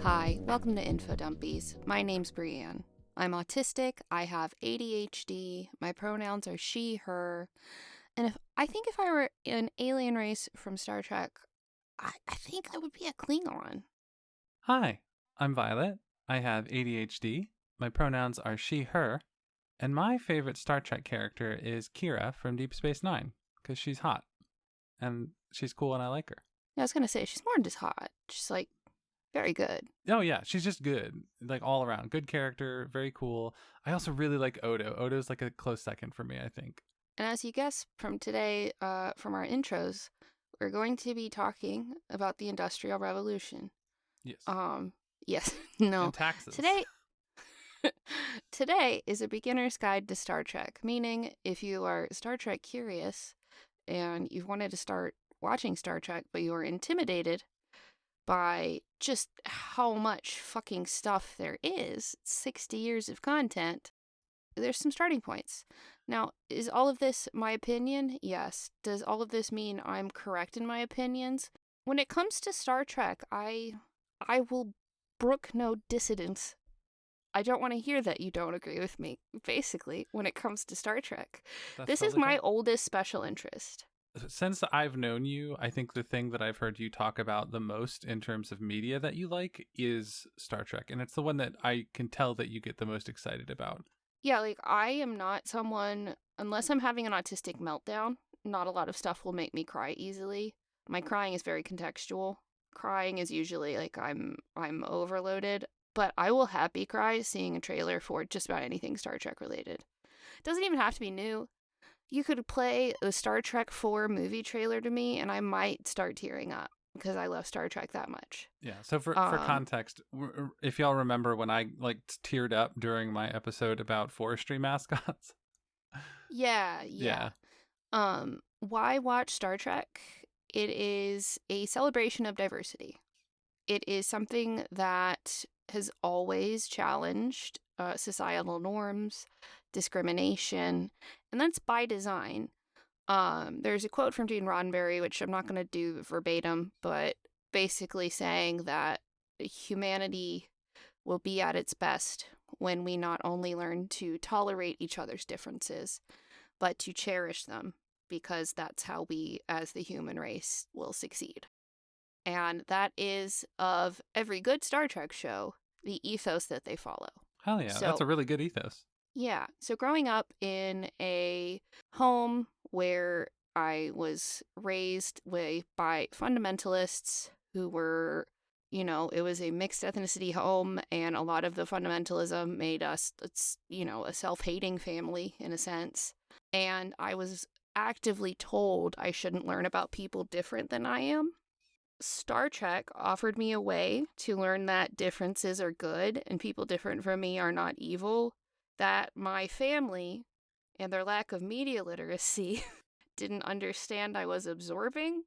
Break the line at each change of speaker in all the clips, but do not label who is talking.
Hi, welcome to Info Dumpies. My name's Brianne. I'm autistic, I have ADHD, my pronouns are she, her, and if I were an alien race from Star Trek, I think I would be a Klingon.
Hi, I'm Violet. I have ADHD. My pronouns are she, her. And my favorite Star Trek character is Kira from Deep Space Nine, because she's hot. And she's cool and I like her.
Yeah, I was gonna say, she's more than just hot. She's like, very good.
Oh yeah, she's just good. Like all around. Good character, very cool. I also really like Odo. Odo's like a close second for me, I think.
And as you guess from today, from our intros, we're going to be talking about the Industrial Revolution.
Yes.
Yes. No.
And taxes.
Today is a beginner's guide to Star Trek, meaning if you are Star Trek curious and you've wanted to start watching Star Trek, but you are intimidated by just how much fucking stuff there is, 60 years of content, there's some starting points. Now, is all of this my opinion? Yes. Does all of this mean I'm correct in my opinions? When it comes to Star Trek, I will brook no dissidence. I don't want to hear that you don't agree with me, basically, when it comes to Star Trek. This is my oldest special interest.
Since I've known you, I think the thing that I've heard you talk about the most in terms of media that you like is Star Trek. And it's the one that I can tell that you get the most excited about.
Yeah, like, I am not someone, unless I'm having an autistic meltdown, not a lot of stuff will make me cry easily. My crying is very contextual. Crying is usually like I'm overloaded, but I will happy cry seeing a trailer for just about anything Star Trek related. It doesn't even have to be new. You could play a Star Trek 4 movie trailer to me, and I might start tearing up because I love Star Trek that much.
Yeah. So for context, if y'all remember when I teared up during my episode about forestry mascots.
Yeah. Why watch Star Trek? It is a celebration of diversity. It is something that has always challenged societal norms, discrimination, and that's by design. There's a quote from Gene Roddenberry, which I'm not going to do verbatim, but basically saying that humanity will be at its best when we not only learn to tolerate each other's differences, but to cherish them, because that's how we, as the human race, will succeed. And that is, of every good Star Trek show, the ethos that they follow.
Hell yeah, that's a really good ethos.
Yeah. So growing up in a home where I was raised by fundamentalists who were, it was a mixed ethnicity home, and a lot of the fundamentalism made us, a self-hating family in a sense. And I was actively told I shouldn't learn about people different than I am. Star Trek offered me a way to learn that differences are good and people different from me are not evil, that my family and their lack of media literacy didn't understand I was absorbing.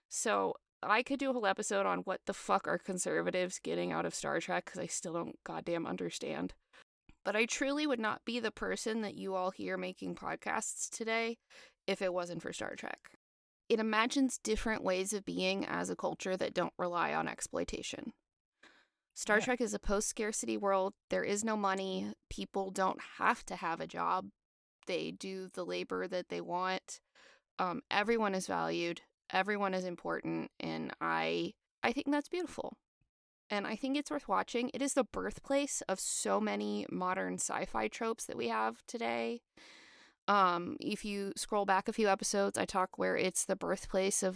So I could do a whole episode on what the fuck are conservatives getting out of Star Trek, because I still don't goddamn understand. But I truly would not be the person that you all hear making podcasts today if it wasn't for Star Trek. It imagines different ways of being as a culture that don't rely on exploitation. Star Trek is a post-scarcity world. There is no money. People don't have to have a job. They do the labor that they want. Everyone is valued. Everyone is important. And I think that's beautiful. And I think it's worth watching. It is the birthplace of so many modern sci-fi tropes that we have today. If you scroll back a few episodes, I talk where it's the birthplace of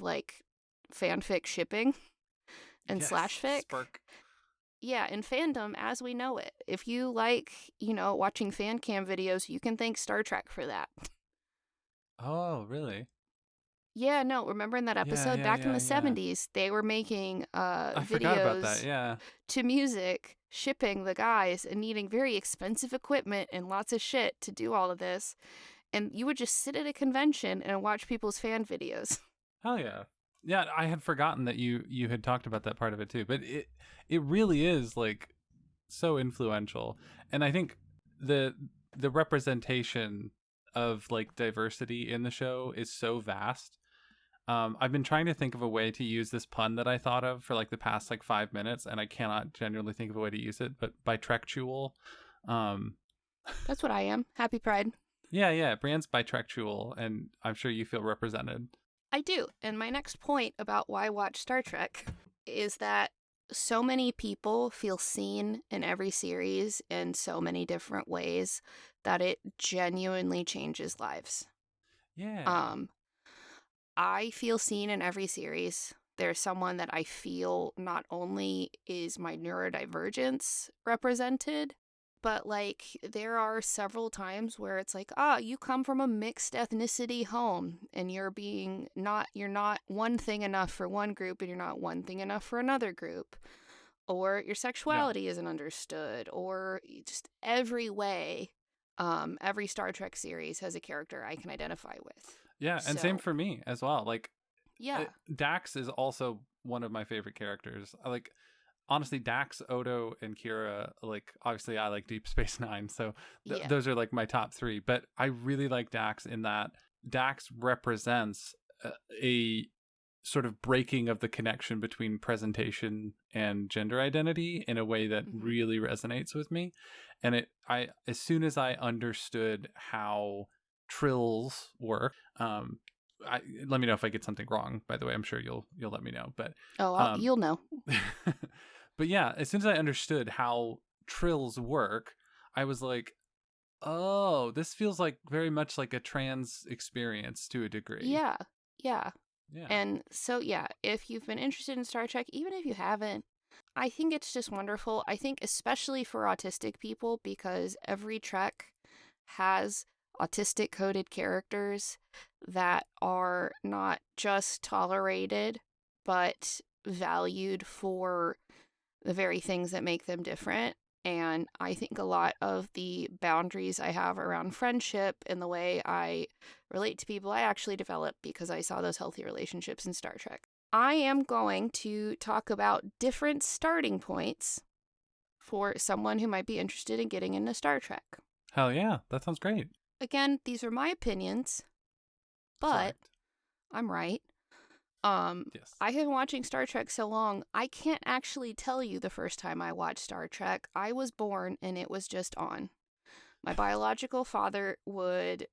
fanfic shipping and slash fic.
Spark.
Yeah, and fandom as we know it. If you like, watching fan cam videos, you can thank Star Trek for that.
Oh, really?
Yeah, no, remember in that episode back in the 70s, they were making
I forgot about that, yeah.
To music, shipping the guys and needing very expensive equipment and lots of shit to do all of this. And you would just sit at a convention and watch people's fan videos.
Hell yeah. Yeah, I had forgotten that you had talked about that part of it too. But it really is so influential. And I think the representation of diversity in the show is so vast. I've been trying to think of a way to use this pun that I thought of for like the past like 5 minutes, and I cannot genuinely think of a way to use it. But bitrektual, um,
That's what I am. Happy Pride.
yeah, Brianne's bitrektual, and I'm sure you feel represented.
I do. And my next point about why watch Star Trek is that so many people feel seen in every series in so many different ways that it genuinely changes lives.
Yeah,
Um, I feel seen in every series. There's someone that I feel not only is my neurodivergence represented, but like there are several times where it's like, you come from a mixed ethnicity home and you're not one thing enough for one group and you're not one thing enough for another group. Or your
yeah,
sexuality isn't understood, or just every way. Every Star Trek series has a character I can identify with.
yeah, and same
So,
for me as well. Like
yeah,
Dax is also one of my favorite characters. I like honestly Dax, Odo, and Kira. Like obviously, I like Deep Space Nine, so
yeah.
those are like my top three. But I really like Dax in that Dax represents a sort of breaking of the connection between presentation and gender identity in a way that
Mhm.
really resonates with me. And as soon as I understood how trills work, let me know if I get something wrong. By the way, I'm sure you'll let me know. But
Oh,
um,
you'll know.
but yeah, as soon as I understood how trills work, I was like, oh, this feels like very much like a trans experience to a degree.
Yeah, yeah.
Yeah.
And so, yeah, if you've been interested in Star Trek, even if you haven't, I think it's just wonderful. I think, especially for autistic people, because every Trek has autistic coded characters that are not just tolerated, but valued for the very things that make them different. And I think a lot of the boundaries I have around friendship and the way I relate to people, I actually developed because I saw those healthy relationships in Star Trek. I am going to talk about different starting points for someone who might be interested in getting into Star Trek.
Hell yeah, that sounds great.
Again, these are my opinions, but
Correct.
I'm right.
Yes.
I have been watching Star Trek so long, I can't actually tell you the first time I watched Star Trek. I was born and it was just on. My biological father would,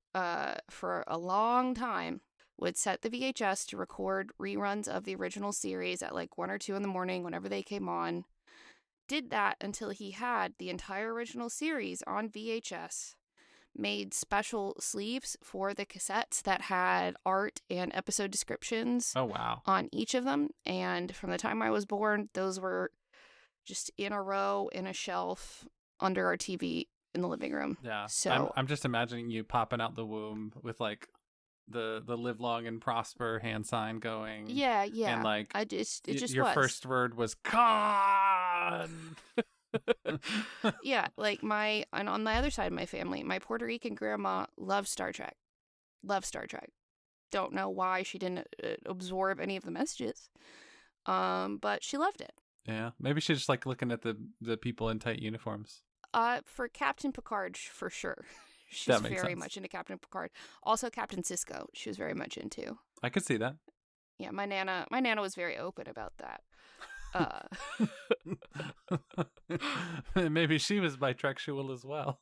for a long time, would set the VHS to record reruns of the original series at like 1 or 2 in the morning whenever they came on. Did that until he had the entire original series on VHS. Made special sleeves for the cassettes that had art and episode descriptions
Oh wow.
on each of them. And from the time I was born, those were just in a row in a shelf under our TV in the living room.
Yeah. I'm
So,
I'm just imagining you popping out the womb with like the live long and prosper hand sign going,
yeah,
and
yeah.
like
It just
your
was.
first word was con.
Yeah, like and on the other side of my family, my Puerto Rican grandma loves Star Trek. Loves Star Trek. Don't know why she didn't absorb any of the messages. But she loved it.
Yeah, maybe she's just like looking at the people in tight uniforms.
For Captain Picard, for sure. She's
That makes
very
sense.
much into Captain Picard. Also, Captain Cisco, she was very much into.
I could see that.
Yeah, my nana was very open about that. Uh,
Maybe she was bisexual as well.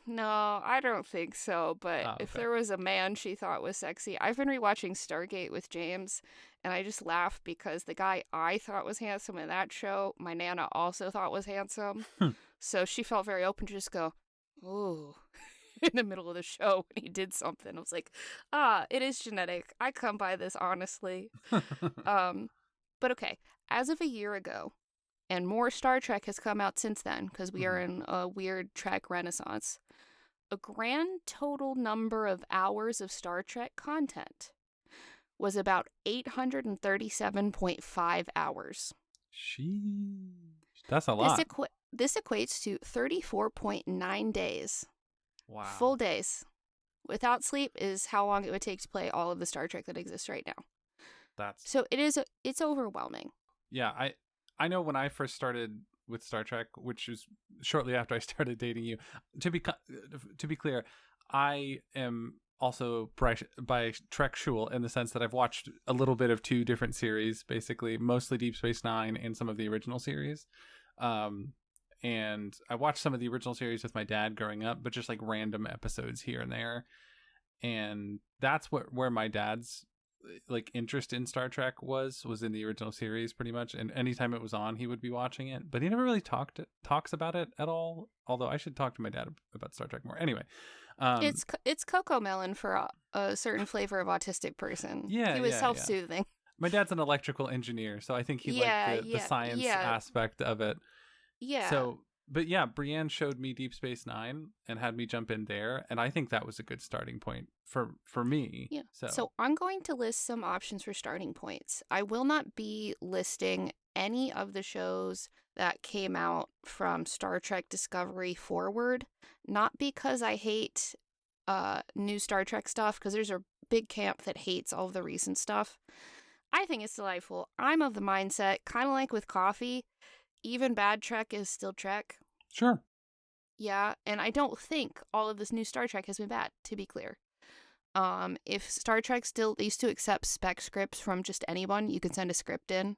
no, I don't think so. But
Oh,
if
okay.
there was a man she thought was sexy, I've been rewatching Stargate with James, and I just laugh because the guy I thought was handsome in that show, my nana also thought was handsome. So she felt very open to just go, ooh, in the middle of the show when he did something. I was like, it is genetic. I come by this honestly. Um, but okay, as of a year ago, and more Star Trek has come out since then because we are
Mhm.
in a weird Trek renaissance. A grand total number of hours of Star Trek content was about 837.5 hours.
That's a
This
lot.
this equates to 34.9 days. Full
Wow.
days. Without sleep is how long it would take to play all of the Star Trek that exists right now.
That's
So it's overwhelming.
yeah. I know when I first started with Star Trek, which is shortly after I started dating you. To be clear, I am also by Trek Shul, in the sense that I've watched a little bit of two different series, basically mostly Deep Space Nine and some of the original series. And I watched some of the original series with my dad growing up, but just like random episodes here and there. And that's where my dad's like interest in Star Trek was in the original series pretty much. And anytime it was on, he would be watching it, but he never really talks about it at all. Although I should talk to my dad about Star Trek more. Anyway,
it's Cocoa Melon for a certain flavor of autistic person.
Yeah,
he was
yeah,
self-soothing.
My dad's an electrical engineer, so I think he liked the science aspect of it.
Yeah.
So, but yeah, Brianne showed me Deep Space Nine and had me jump in there, and I think that was a good starting point for me.
Yeah.
So
I'm going to list some options for starting points. I will not be listing any of the shows that came out from Star Trek Discovery forward, not because I hate new Star Trek stuff, because there's a big camp that hates all of the recent stuff. I think it's delightful. I'm of the mindset, kind of like with coffee, even bad Trek is still Trek.
Sure.
Yeah, and I don't think all of this new Star Trek has been bad, to be clear. If Star Trek still used to accept spec scripts from just anyone, you could send a script in,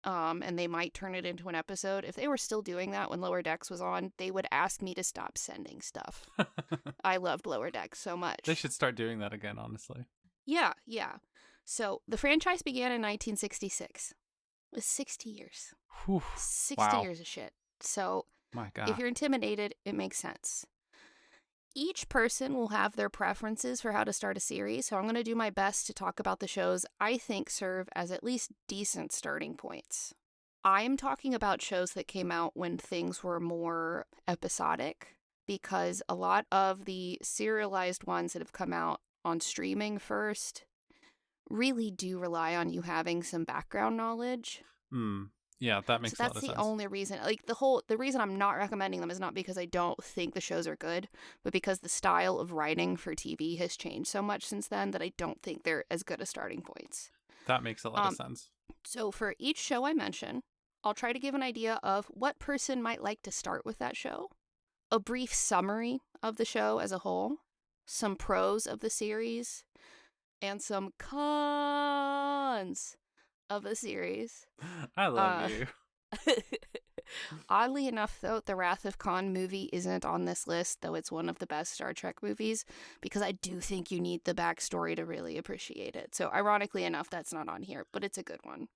and they might turn it into an episode. If they were still doing that when Lower Decks was on, they would ask me to stop sending stuff. I loved Lower Decks so much.
They should start doing that again, honestly.
Yeah. So the franchise began in 1966. It was 60 years.
Whew.
60 years of shit. So
my God.
If you're intimidated, it makes sense. Each person will have their preferences for how to start a series, so I'm going to do my best to talk about the shows I think serve as at least decent starting points. I am talking about shows that came out when things were more episodic, because a lot of the serialized ones that have come out on streaming first really do rely on you having some background knowledge.
Yeah, that makes a lot of sense.
That's the only reason. Like, the reason I'm not recommending them is not because I don't think the shows are good, but because the style of writing for TV has changed so much since then that I don't think they're as good as starting points.
That makes a lot of sense.
So for each show I mention, I'll try to give an idea of what person might like to start with that show, a brief summary of the show as a whole, some pros of the series, and some cons of the series.
I love you.
Oddly enough, though, the Wrath of Khan movie isn't on this list, though it's one of the best Star Trek movies, because I do think you need the backstory to really appreciate it. So ironically enough, that's not on here, but it's a good one.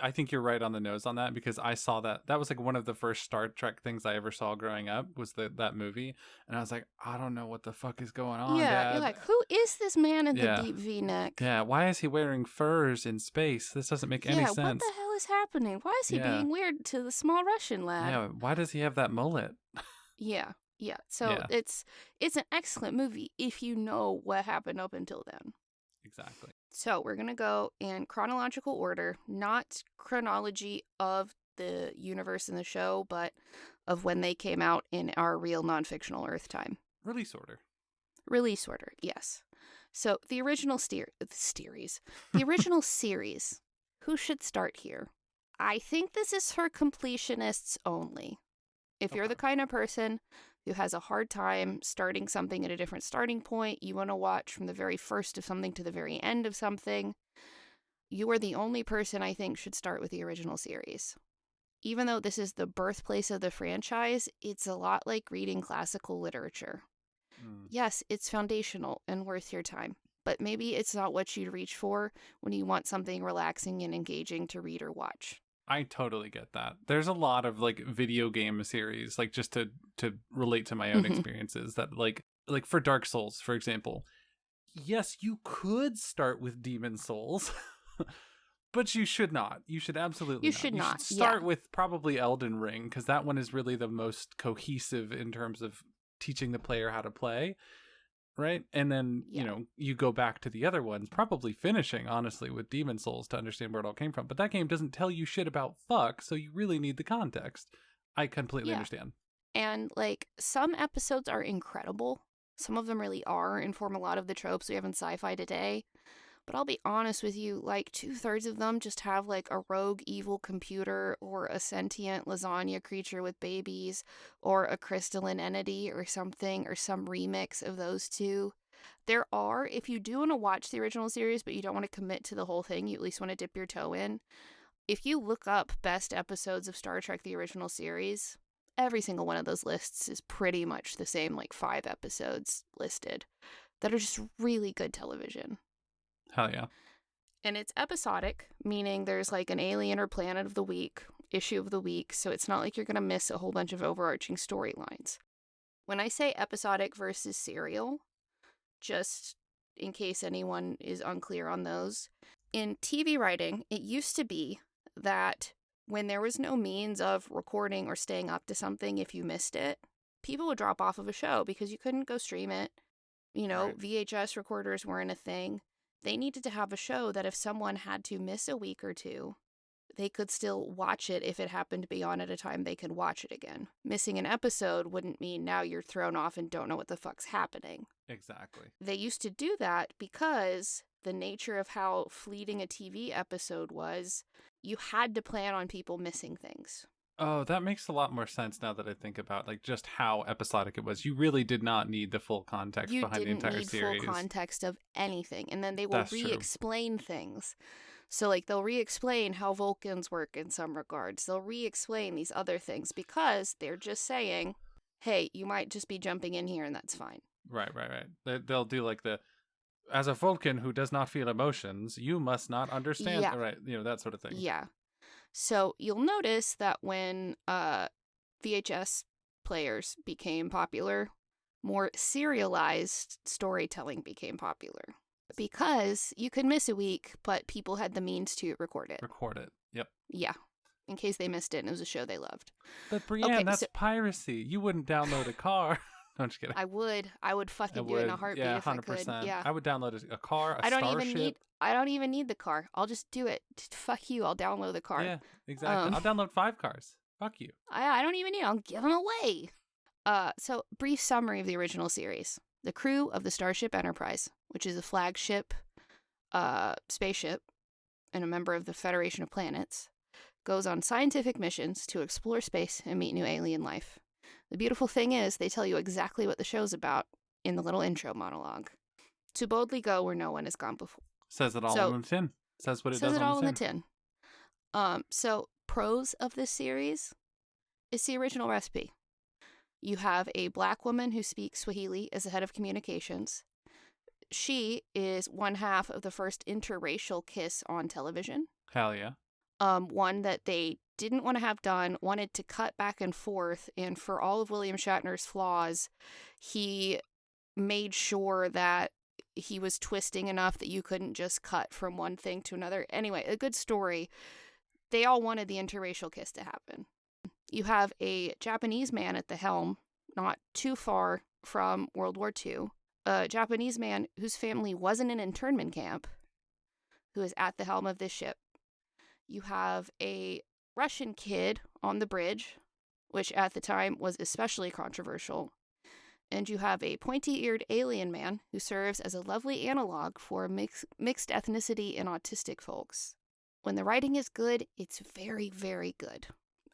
I think you're right on the nose on that, because I saw that. That was like one of the first Star Trek things I ever saw growing up, was that movie. And I was like, I don't know what the fuck is going on, Dad.
You're like, who is this man in the deep V-neck?
Yeah, why is he wearing furs in space? This doesn't make any sense.
Yeah, what the hell is happening? Why is he being weird to the small Russian lad?
Yeah, why does he have that mullet?
Yeah. So it's an excellent movie if you know what happened up until then.
Exactly.
So we're going to go in chronological order, not chronology of the universe in the show, but of when they came out in our real non-fictional Earth time.
Release order.
Release order, yes. So the original series. The original series. Who should start here? I think this is for completionists only. If you're the kind of person who has a hard time starting something at a different starting point, you want to watch from the very first of something to the very end of something, you are the only person I think should start with the original series. Even though this is the birthplace of the franchise, it's a lot like reading classical literature. Yes, it's foundational and worth your time, but maybe it's not what you'd reach for when you want something relaxing and engaging to read or watch.
I totally get that. There's a lot of like video game series, like just to relate to my own experiences, that like for Dark Souls, for example. Yes, you could start with Demon Souls, but you should not. You should absolutely
You should not.
You should start with probably Elden Ring, because that one is really the most cohesive in terms of teaching the player how to play. Right? And then, you go back to the other ones, probably finishing, honestly, with Demon Souls to understand where it all came from. But that game doesn't tell you shit about fuck, so you really need the context. I completely understand.
And, like, some episodes are incredible. Some of them really are, and form a lot of the tropes we have in sci-fi today. But I'll be honest with you, like, 2/3 of them just have, like, a rogue evil computer, or a sentient lasagna creature with babies, or a crystalline entity or something, or some remix of those two. There are, if you do want to watch the original series, but you don't want to commit to the whole thing, you at least want to dip your toe in. If you look up best episodes of Star Trek, the original series, every single one of those lists is pretty much the same, like 5 episodes listed that are just really good television.
Hell yeah.
And it's episodic, meaning there's like an alien or planet of the week, issue of the week, so it's not like you're going to miss a whole bunch of overarching storylines. When I say episodic versus serial, just in case anyone is unclear on those, in TV writing, it used to be that when there was no means of recording or staying up to something if you missed it, people would drop off of a show because you couldn't go stream it.
Right.
VHS recorders weren't a thing. They needed to have a show that if someone had to miss a week or two, they could still watch it if it happened to be on at a time they could watch it again. Missing an episode wouldn't mean now you're thrown off and don't know what the fuck's happening.
Exactly.
They used to do that because the nature of how fleeting a TV episode was, you had to plan on people missing things.
Oh, that makes a lot more sense now that I think about like just how episodic it was. You really did not need the full context behind the entire series. You
didn't need full context of anything. And then they will
That's
re-explain things. So, like, they'll re-explain how Vulcans work in some regards. They'll re-explain these other things because they're just saying, hey, you might just be jumping in here and that's fine.
Right. They'll do like as a Vulcan who does not feel emotions, you must not understand.
Yeah.
Right. That sort of thing.
Yeah. So you'll notice that when VHS players became popular, more serialized storytelling became popular. Because you could miss a week, but people had the means to record it.
Yep.
Yeah. In case they missed it and it was a show they loved.
But Brianne, that's piracy. You wouldn't download a car. No, I'm just kidding.
I would fucking do it in a heartbeat if 100%. I could. Yeah.
I would download a car,
I don't even need the car. I'll just do it. Fuck you. I'll download the car.
Yeah, exactly. I'll download 5 cars. Fuck you.
I don't even need it. I'll give them away. So brief summary of the original series. The crew of the Starship Enterprise, which is a flagship spaceship and a member of the Federation of Planets, goes on scientific missions to explore space and meet new alien life. The beautiful thing is, they tell you exactly what the show's about in the little intro monologue. To boldly go where no one has gone before.
Says it all in the tin. Says what it does on the tin. Says it all in the
tin. So, pros of this series is the original recipe. You have a black woman who speaks Swahili as the head of communications. She is one half of the first interracial kiss on television.
Hell yeah.
One that they didn't want to have done, wanted to cut back and forth, and for all of William Shatner's flaws, he made sure that he was twisting enough that you couldn't just cut from one thing to another. Anyway, a good story. They all wanted the interracial kiss to happen. You have a Japanese man at the helm, not too far from World War II. A Japanese man whose family was in an internment camp, who is at the helm of this ship. You have a Russian kid on the bridge, which at the time was especially controversial. And you have a pointy-eared alien man who serves as a lovely analog for mixed ethnicity and autistic folks. When the writing is good, it's very, very good.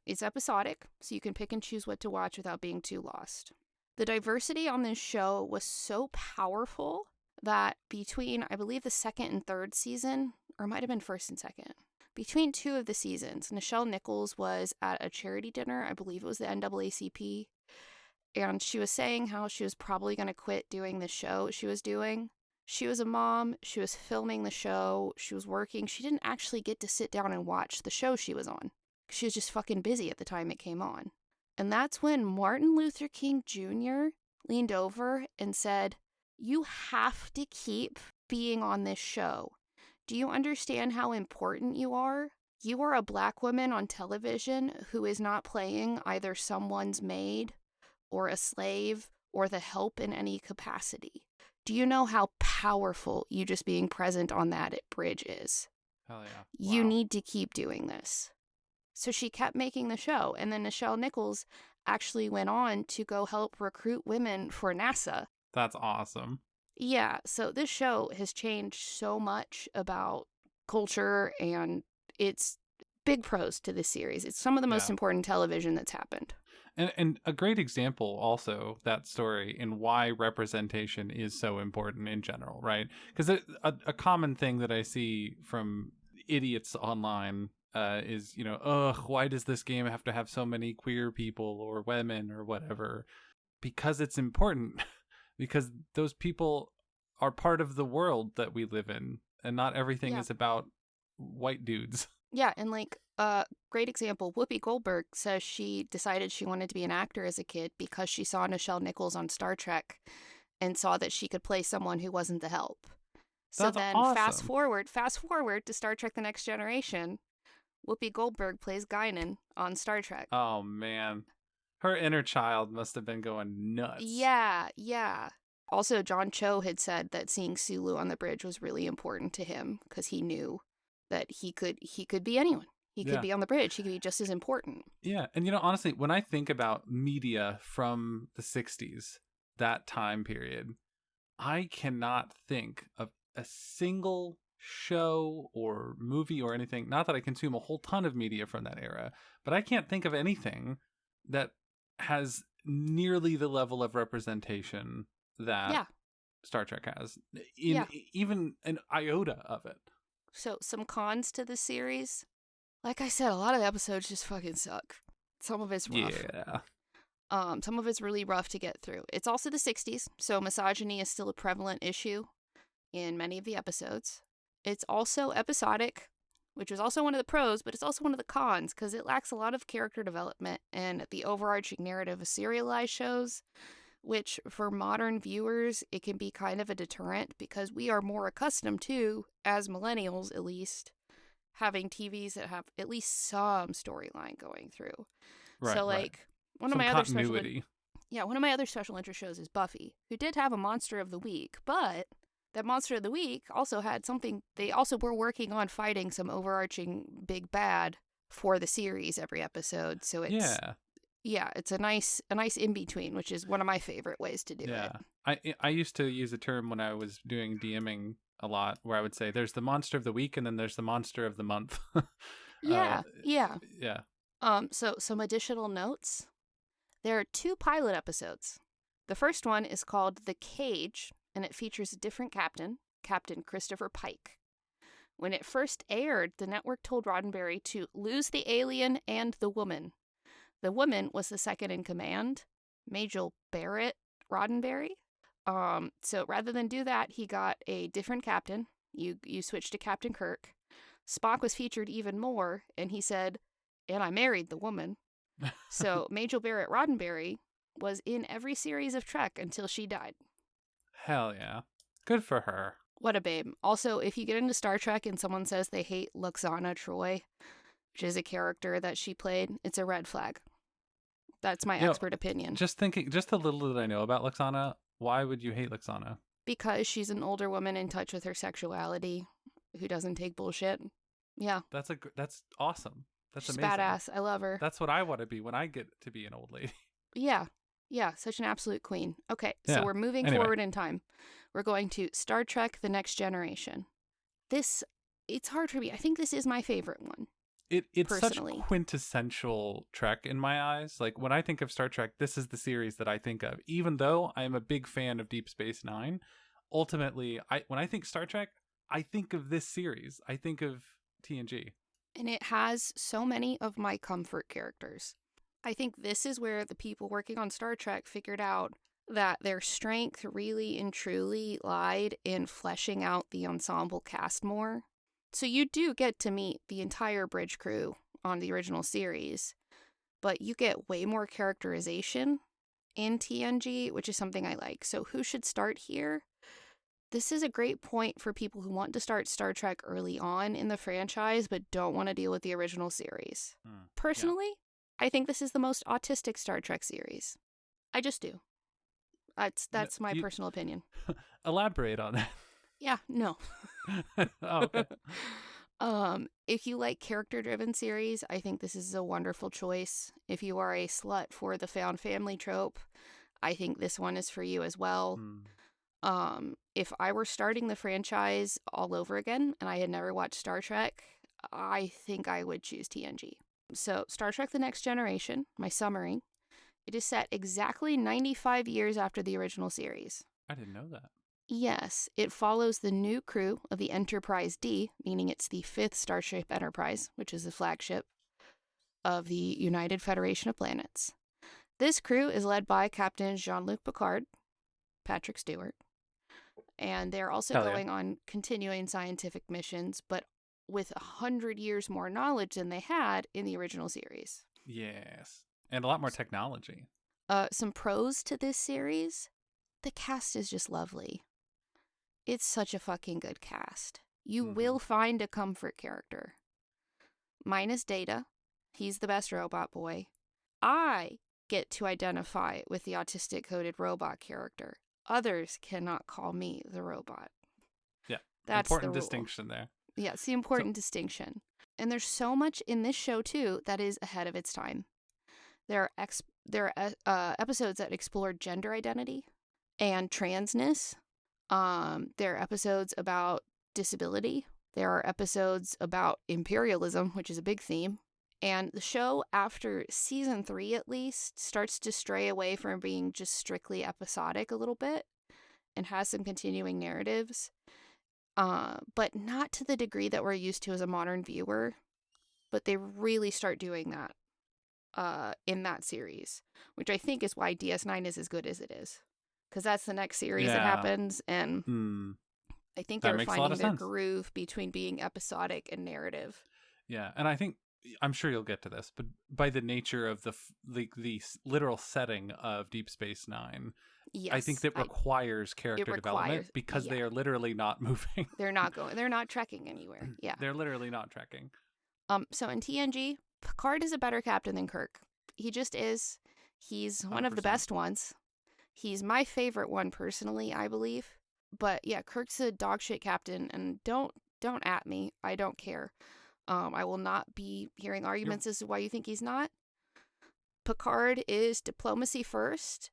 It's episodic, so you can pick and choose what to watch without being too lost. The diversity on this show was so powerful that between, I believe, the second and third season, or it might have been first and second, between 2 of the seasons, Nichelle Nichols was at a charity dinner, I believe it was the NAACP, and she was saying how she was probably going to quit doing the show she was doing. She was a mom, she was filming the show, she was working, she didn't actually get to sit down and watch the show she was on. She was just fucking busy at the time it came on. And that's when Martin Luther King Jr. leaned over and said, "You have to keep being on this show. Do you understand how important you are? You are a black woman on television who is not playing either someone's maid or a slave or the help in any capacity. Do you know how powerful you just being present on that bridge is?
Hell yeah. Wow.
You need to keep doing this." So she kept making the show. And then Nichelle Nichols actually went on to go help recruit women for NASA.
That's awesome.
Yeah. So this show has changed so much about culture, and it's big pros to this series. It's some of the most
Yeah.
important television that's happened.
And a great example also, that story, and why representation is so important in general, right? Because a common thing that I see from idiots online is, why does this game have to have so many queer people or women or whatever? Because it's important. Because those people are part of the world that we live in, and not everything
Yeah.
is about white dudes.
Yeah, and like great example, Whoopi Goldberg says she decided she wanted to be an actor as a kid because she saw Nichelle Nichols on Star Trek and saw that she could play someone who wasn't the help. So
That's
then fast
awesome.
forward to Star Trek The Next Generation. Whoopi Goldberg plays Guinan on Star Trek.
Oh man, her inner child must have been going nuts.
Yeah. Also, John Cho had said that seeing Sulu on the bridge was really important to him because he knew that he could be anyone. He could be on the bridge. He could be just as important.
Yeah, and honestly, when I think about media from the 60s, that time period, I cannot think of a single show or movie or anything. Not that I consume a whole ton of media from that era, but I can't think of anything that has nearly the level of representation that Star Trek has, even an iota of it.
So some cons to the series. Like I said, a lot of the episodes just fucking suck. Some of it's rough.
Yeah.
Some of it's really rough to get through. It's also the 60s, so misogyny is still a prevalent issue in many of the episodes. It's also episodic, which is also one of the pros, but it's also one of the cons because it lacks a lot of character development and the overarching narrative of serialized shows, which for modern viewers, it can be kind of a deterrent because we are more accustomed to, as millennials at least, having TVs that have at least some storyline going through.
Right,
so, like,
right.
one
Some
of my
continuity.
one of my other special interest shows is Buffy, who did have a Monster of the Week, but that Monster of the Week also had something. They also were working on fighting some overarching big bad for the series every episode. So it's it's a nice in between, which is one of my favorite ways to do it.
I used to use a term when I was doing DMing a lot, where I would say there's the monster of the week and then there's the monster of the month.
Yeah.
So
some additional notes. There are 2 pilot episodes. The first one is called The Cage, and it features a different captain, Captain Christopher Pike. When it first aired, the network told Roddenberry to lose the alien and the woman. The woman was the second in command, Majel Barrett Roddenberry. So rather than do that, he got a different captain. You switched to Captain Kirk. Spock was featured even more, and he said, and I married the woman. So Majel Barrett Roddenberry was in every series of Trek until she died.
Hell yeah. Good for her.
What a babe. Also, if you get into Star Trek and someone says they hate Lwaxana Troi, which is a character that she played, it's a red flag. That's my expert opinion.
Just a little that I know about Lwaxana, why would you hate Lwaxana?
Because she's an older woman in touch with her sexuality who doesn't take bullshit. Yeah.
That's awesome. That's
She's
amazing.
badass. I love her.
That's what I want to be when I get to be an old lady.
Yeah. Such an absolute queen. Okay, so we're moving forward in time. We're going to Star Trek The Next Generation. It's hard for me. I think this is my favorite one.
It's
personally.
Such quintessential Trek in my eyes. Like, when I think of Star Trek, this is the series that I think of. Even though I am a big fan of Deep Space Nine, ultimately, when I think Star Trek, I think of this series. I think of TNG.
And it has so many of my comfort characters. I think this is where the people working on Star Trek figured out that their strength really and truly lied in fleshing out the ensemble cast more. So you do get to meet the entire bridge crew on the original series, but you get way more characterization in TNG, which is something I like. So who should start here? This is a great point for people who want to start Star Trek early on in the franchise, but don't want to deal with the original series. Personally, I think this is the most autistic Star Trek series. I just do. That's my personal opinion.
Elaborate on that.
Yeah, no.
Oh, okay.
If you like character-driven series, I think this is a wonderful choice. If you are a slut for the found family trope, I think this one is for you as well. If I were starting the franchise all over again and I had never watched Star Trek, I think I would choose TNG. So, Star Trek The Next Generation, my summary, it is set exactly 95 years after the original series.
I didn't know that.
Yes, it follows the new crew of the Enterprise D, meaning it's the 5th Starship Enterprise, which is the flagship of the United Federation of Planets. This crew is led by Captain Jean-Luc Picard, Patrick Stewart, and they're also
Hell yeah.
going on continuing scientific missions, but with 100 years more knowledge than they had in the original series.
Yes. And a lot more technology.
Some pros to this series, the cast is just lovely. It's such a fucking good cast. You will find a comfort character. Minus Data. He's the best robot boy. I get to identify with the autistic coded robot character. Others cannot call me the robot.
Yeah.
That's
important
the rule.
distinction there.
Yeah, it's the important distinction. And there's so much in this show, too, that is ahead of its time. There are episodes that explore gender identity and transness. There are episodes about disability. There are episodes about imperialism, which is a big theme. And the show, after season 3 at least, starts to stray away from being just strictly episodic a little bit and has some continuing narratives. But not to the degree that we're used to as a modern viewer. But they really start doing that in that series, which I think is why DS9 is as good as it is. Because that's the next series that happens, and I think they're finding their groove between being episodic and narrative.
Yeah, and I think, I'm sure you'll get to this, but by the nature of the literal setting of Deep Space Nine, yes, I think that requires character development because they are literally not moving.
They're not trekking anywhere. Yeah.
They're literally not trekking.
So in TNG, Picard is a better captain than Kirk. He just is. He's 100%. One of the best ones. He's my favorite one personally, I believe. But yeah, Kirk's a dogshit captain, and don't at me. I don't care. I will not be hearing arguments as to why you think he's not. Picard is diplomacy first,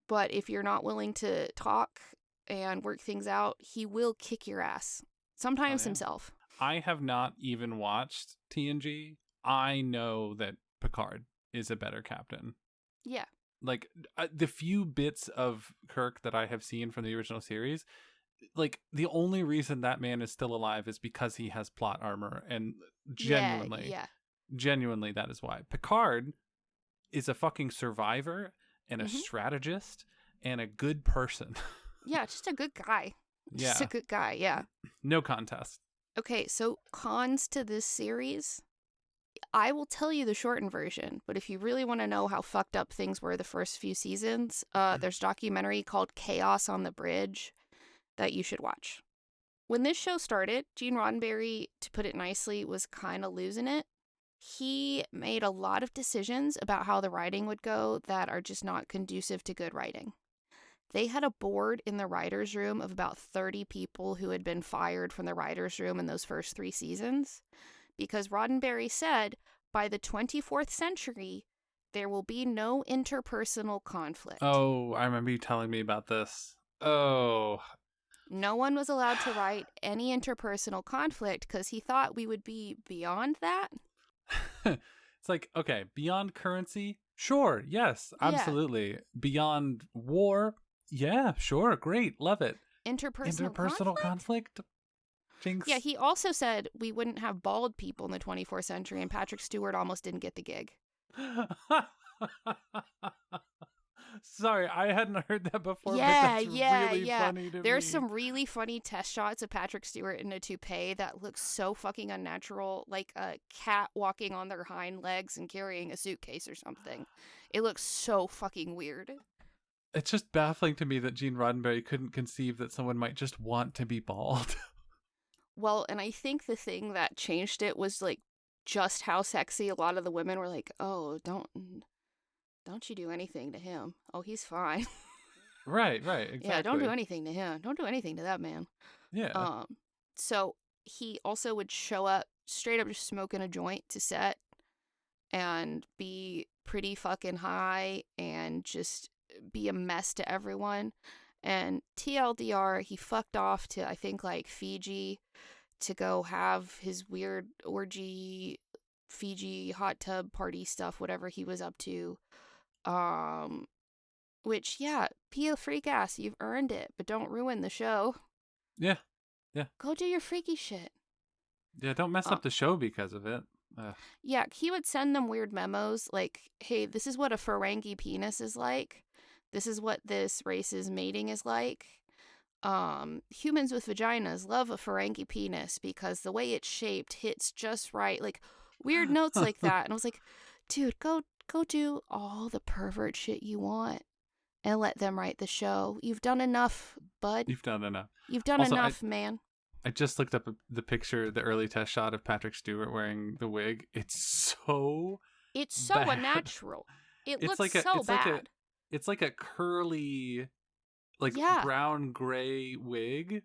but if you're not willing to talk and work things out, he will kick your ass. Sometimes himself.
I have not even watched TNG. I know that Picard is a better captain.
Yeah.
Like, the few bits of Kirk that I have seen from the original series, like, the only reason that man is still alive is because he has plot armor, and genuinely that is why. Picard is a fucking survivor and a strategist and a good person.
Yeah, just a good guy. Just a good guy, yeah.
No contest.
Okay, so cons to this series, I will tell you the shortened version, but if you really want to know how fucked up things were the first few seasons, there's a documentary called Chaos on the Bridge that you should watch. When this show started, Gene Roddenberry, to put it nicely, was kind of losing it. He made a lot of decisions about how the writing would go that are just not conducive to good writing. They had a board in the writer's room of about 30 people who had been fired from the writer's room in those first 3 seasons, because Roddenberry said, by the 24th century, there will be no interpersonal conflict.
Oh, I remember you telling me about this. Oh.
No one was allowed to write any interpersonal conflict because he thought we would be beyond that.
It's like, okay, beyond currency? Sure, yes, absolutely. Yeah. Beyond war? Yeah, sure, great, love it.
Interpersonal conflict?
Jinx.
Yeah, he also said we wouldn't have bald people in the 24th century, and Patrick Stewart almost didn't get the gig.
Sorry, I hadn't heard that before, but that's really funny to me.
There's some really funny test shots of Patrick Stewart in a toupee that looks so fucking unnatural, like a cat walking on their hind legs and carrying a suitcase or something. It looks so fucking weird.
It's just baffling to me that Gene Roddenberry couldn't conceive that someone might just want to be bald.
Well, and I think the thing that changed it was, like, just how sexy a lot of the women were like, oh, don't you do anything to him. Oh, he's fine.
Right, exactly.
Yeah, don't do anything to him. Don't do anything to that man.
Yeah.
So he also would show up straight up just smoking a joint to set and be pretty fucking high and just be a mess to everyone. And TLDR, he fucked off to, I think, like, Fiji to go have his weird orgy, Fiji hot tub party stuff, whatever he was up to. Which, yeah, be a freak ass. You've earned it, but don't ruin the show.
Yeah. Yeah.
Go do your freaky shit.
Yeah, don't mess up the show because of it.
Yeah, he would send them weird memos like, hey, this is what a Ferengi penis is like. This is what this race's mating is like. Humans with vaginas love a Ferengi penis because the way it's shaped hits just right. Like, weird notes like that. And I was like, dude, go do all the pervert shit you want and let them write the show. You've done enough, bud.
You've done enough.
You've done
Also,
enough, man.
I just looked up the picture, the early test shot of Patrick Stewart wearing the wig. It's so bad.
Unnatural. It
It's
looks
like
so bad.
It's like a curly, brown gray wig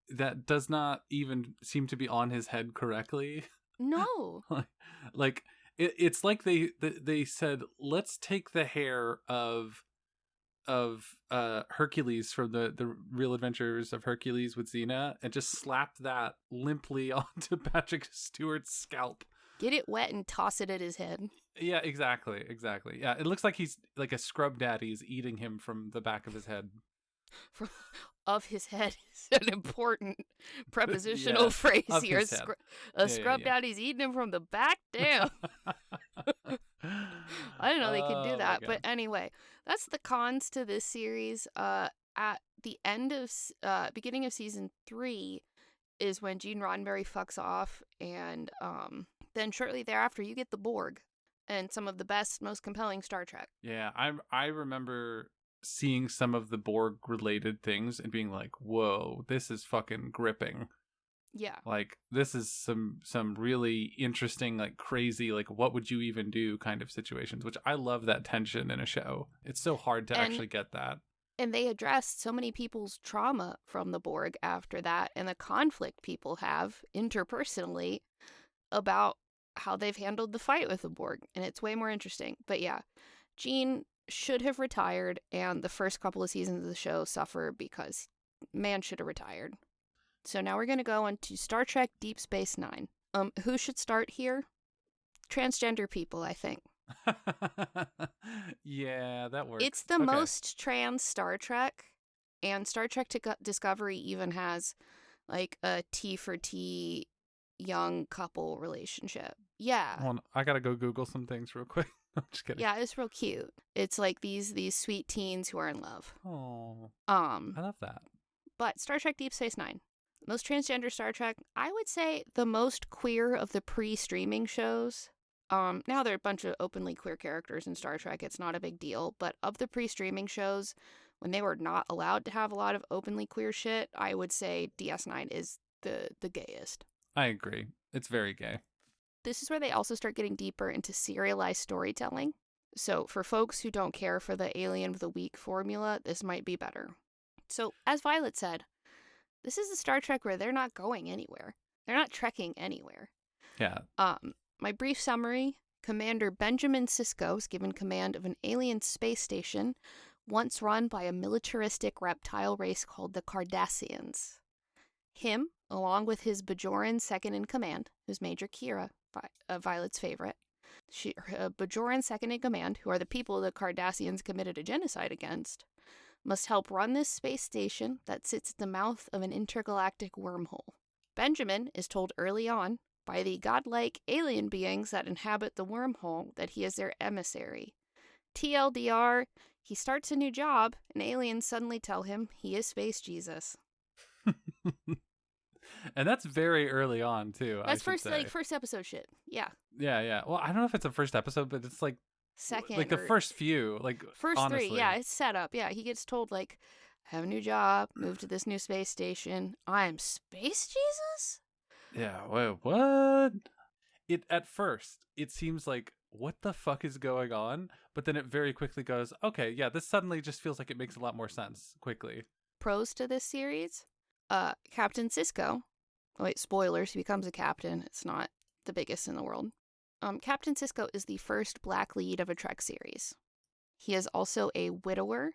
that does not even seem to be on his head correctly.
No.
It's like they said, let's take the hair of Hercules from the Real Adventures of Hercules with Xena and just slap that limply onto Patrick Stewart's scalp.
Get it wet and toss it at his head.
Yeah, exactly. Yeah, it looks like he's like a scrub daddy's eating him from the back of his head.
Of his head is an important prepositional phrase here. Scrub daddy's eating him from the back. Damn. I didn't know they could do that. But anyway, that's the cons to this series. At the end of beginning of season 3 is when Gene Roddenberry fucks off, and then shortly thereafter you get the Borg and some of the best, most compelling Star Trek.
Yeah, I remember seeing some of the Borg related things and being like, whoa, this is fucking gripping.
Yeah.
Like, this is some really interesting, like, crazy, like, what would you even do kind of situations, which I love that tension in a show. It's so hard to actually get that.
And they addressed so many people's trauma from the Borg after that and the conflict people have interpersonally about how they've handled the fight with the Borg. And it's way more interesting. But yeah, Gene should have retired, and the first couple of seasons of the show suffer because man should have retired. So now we're going to go on to Star Trek Deep Space Nine. Who should start here? Transgender people, I think.
Yeah, that works.
It's the most trans Star Trek, and Star Trek Discovery even has like a T for T young couple relationship. Yeah.
Well, I gotta go Google some things real quick. I'm just kidding.
Yeah, it's real cute. It's like these sweet teens who are in love.
Oh. I love that.
But Star Trek Deep Space Nine, most transgender Star Trek, I would say the most queer of the pre-streaming shows. Now there are a bunch of openly queer characters in Star Trek. It's not a big deal. But of the pre-streaming shows, when they were not allowed to have a lot of openly queer shit, I would say DS9 is the gayest.
I agree. It's very gay.
This is where they also start getting deeper into serialized storytelling. So for folks who don't care for the alien with a weak formula, this might be better. So as Violet said, this is a Star Trek where they're not going anywhere. They're not trekking anywhere.
Yeah.
My brief summary, Commander Benjamin Sisko is given command of an alien space station once run by a militaristic reptile race called the Cardassians. Him, along with his Bajoran second-in-command, who's Major Kira, Violet's favorite, Bajoran second-in-command, who are the people the Cardassians committed a genocide against, must help run this space station that sits at the mouth of an intergalactic wormhole. Benjamin is told early on by the godlike alien beings that inhabit the wormhole that he is their emissary. TLDR, he starts a new job, and aliens suddenly tell him he is Space Jesus.
And that's very early on too.
That's first episode shit. Yeah.
Yeah. Well, I don't know if it's a first episode, but it's like
second,
like the first few, like
first
honestly.
3. Yeah, it's set up. Yeah, he gets told like, have a new job, move to this new space station. I'm Space Jesus.
Yeah. Wait, what? At first it seems like, what the fuck is going on? But then it very quickly goes, okay, yeah, this suddenly just feels like it makes a lot more sense quickly.
Pros to this series, Captain Sisko. Oh, wait, spoilers, he becomes a captain. It's not the biggest in the world. Captain Sisko is the first black lead of a Trek series. He is also a widower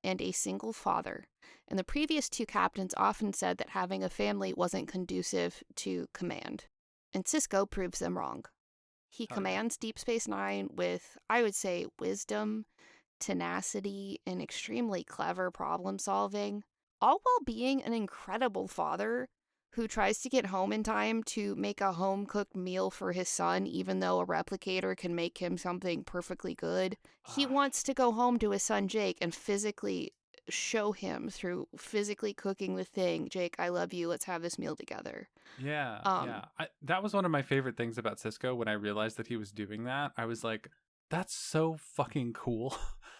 and a single father. And the previous 2 captains often said that having a family wasn't conducive to command. And Sisko proves them wrong. He
Hell yeah.
commands Deep Space Nine with, I would say, wisdom, tenacity, and extremely clever problem solving, all while being an incredible father who tries to get home in time to make a home-cooked meal for his son, even though a replicator can make him something perfectly good. He
Ah,
wants to go home to his son Jake and physically show him through physically cooking the thing, Jake, I love you, let's have this meal together.
yeah, yeah. That was one of my favorite things about Cisco when I realized that he was doing that. I was like, that's so fucking cool.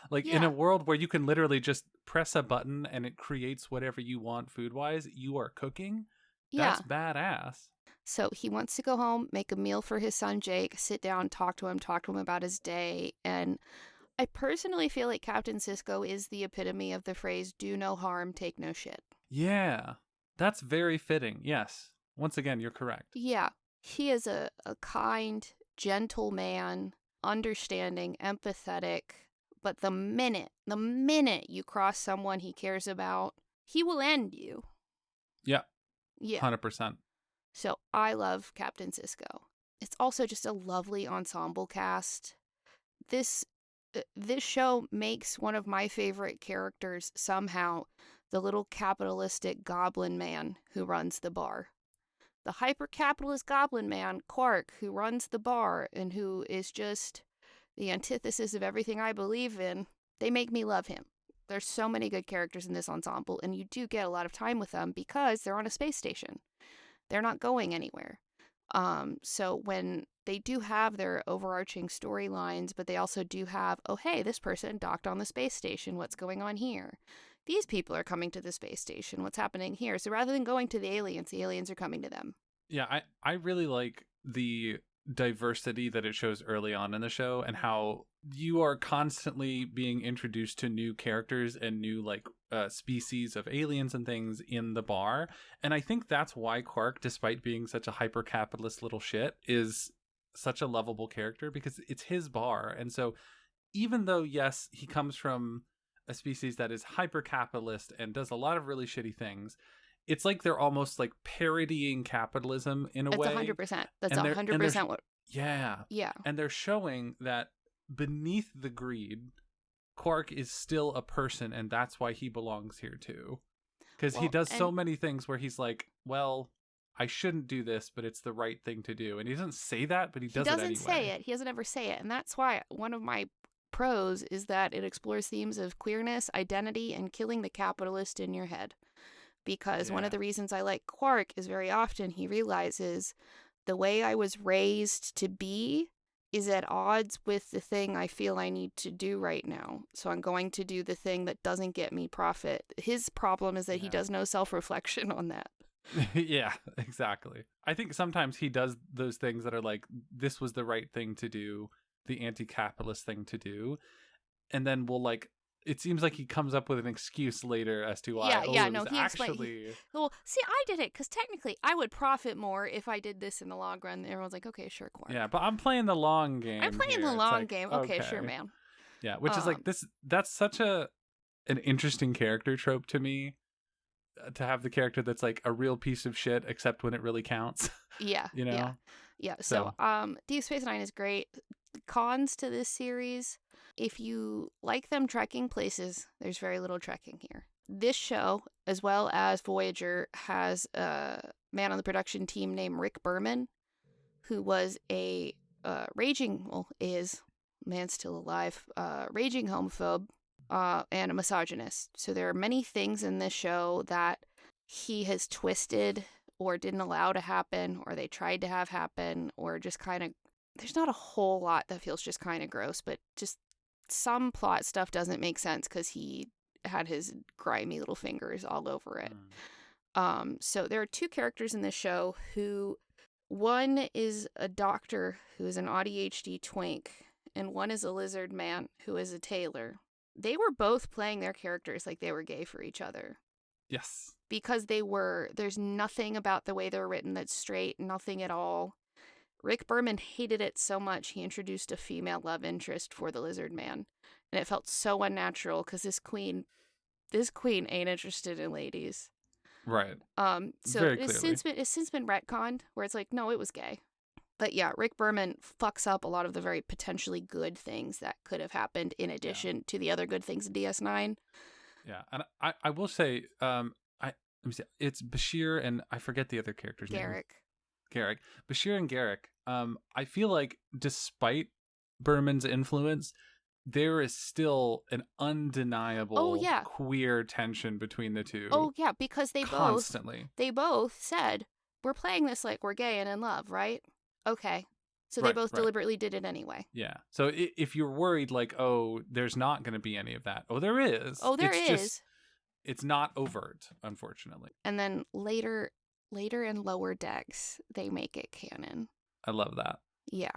Like in a
Yeah,
world where you can literally just press a button and it creates whatever you want food wise, you are cooking.
yeah.
That's badass.
So he wants to go home, make a meal for his son Jake, sit down, talk to him about his day. And I personally feel like Captain Sisko is the epitome of the phrase, do no harm, take no shit.
Yeah. That's very fitting. Yes. Once again, you're correct.
Yeah, he is a kind, gentle man, understanding, empathetic. But the minute you cross someone he cares about, he will end you.
Yeah.
Yeah.
100%.
So I love Captain Sisko. It's also just a lovely ensemble cast. This this show makes one of my favorite characters somehow the little capitalistic goblin man who runs the bar. The hyper-capitalist goblin man, Quark, who runs the bar and who is just the antithesis of everything I believe in, they make me love him. There's so many good characters in this ensemble, and you do get a lot of time with them because they're on a space station. They're not going anywhere. So when they do have their overarching storylines, but they also do have, oh, hey, this person docked on the space station. What's going on here? These people are coming to the space station. What's happening here? So rather than going to the aliens are coming to them.
Yeah, I really like the diversity that it shows early on in the show and how you are constantly being introduced to new characters and new species of aliens and things in the bar. And I think that's why Quark, despite being such a hyper capitalist little shit, is such a lovable character, because it's his bar. And so even though, yes, he comes from a species that is hyper capitalist and does a lot of really shitty things, it's like they're almost like parodying capitalism in a
That's
way.
100%. That's
And they're
100% what.
yeah.
Yeah.
And they're showing that beneath the greed, Quark is still a person, and that's why he belongs here too. Because he
Well,
does so
and
many things where he's like, well, I shouldn't do this, but it's the right thing to do. And he doesn't say that, but he
he
does it
doesn't
anyway.
say it. He doesn't ever say it. And that's why one of my pros is that it explores themes of queerness, identity, and killing the capitalist in your head. Because one of
Yeah.
the reasons I like Quark is very often he realizes the way I was raised to be is at odds with the thing I feel I need to do right now. So I'm going to do the thing that doesn't get me profit. His problem is that he
Yeah.
does no self-reflection on that.
Yeah, exactly. I think sometimes he does those things that are like, this was the right thing to do, the anti-capitalist thing to do. And then we'll it seems like he comes up with an excuse later as to why.
Yeah,
It
no,
was
he explained.
actually.
Well, see, I did it because technically I would profit more if I did this in the long run. Everyone's like, okay, sure, Quark.
Yeah, but I'm playing the long game.
I'm playing
here.
the
It's
long
like,
game. Okay, sure, man.
Yeah, which is like this. That's such an interesting character trope to me. To have the character that's like a real piece of shit, except when it really counts.
Yeah,
You know.
yeah. So, Deep Space Nine is great. Cons to this series: if you like them trekking places, there's very little trekking here. This show, as well as Voyager, has a man on the production team named Rick Berman, who was a is, man's still alive, raging homophobe and a misogynist. So there are many things in this show that he has twisted or didn't allow to happen, or they tried to have happen, or just kind of, there's not a whole lot that feels just kind of gross, but just some plot stuff doesn't make sense because he had his grimy little fingers all over it. So there are 2 characters in this show who, one is a doctor who is an AuDHD twink, and one is a lizard man who is a tailor. They were both playing their characters like they were gay for each other.
Yes.
Because there's nothing about the way they're written that's straight, nothing at all. Rick Berman hated it so much he introduced a female love interest for the lizard man. And it felt so unnatural because this queen this queen ain't interested in ladies.
Right.
So
Very clearly.
it's since been retconned where it's like, no, it was gay. But yeah, Rick Berman fucks up a lot of the very potentially good things that could have happened in
Yeah.
addition to the other good things in DS9.
Yeah. And I will say, let me see. It's Bashir and I forget the other character's name.
Garrick.
Garrick. Bashir and Garrick. I feel like despite Berman's influence, there is still an undeniable
Yeah.
queer tension between the two.
Oh yeah, because
constantly.
they both said, we're playing this like we're gay and in love, right? Okay. So they
Right,
both
right.
deliberately did it anyway.
Yeah. So if you're worried like, oh, there's not going to be any of that. Oh, there is.
Oh, there
it's
is.
just it's not overt, unfortunately.
And then later in Lower Decks, they make it canon.
I love that.
Yeah.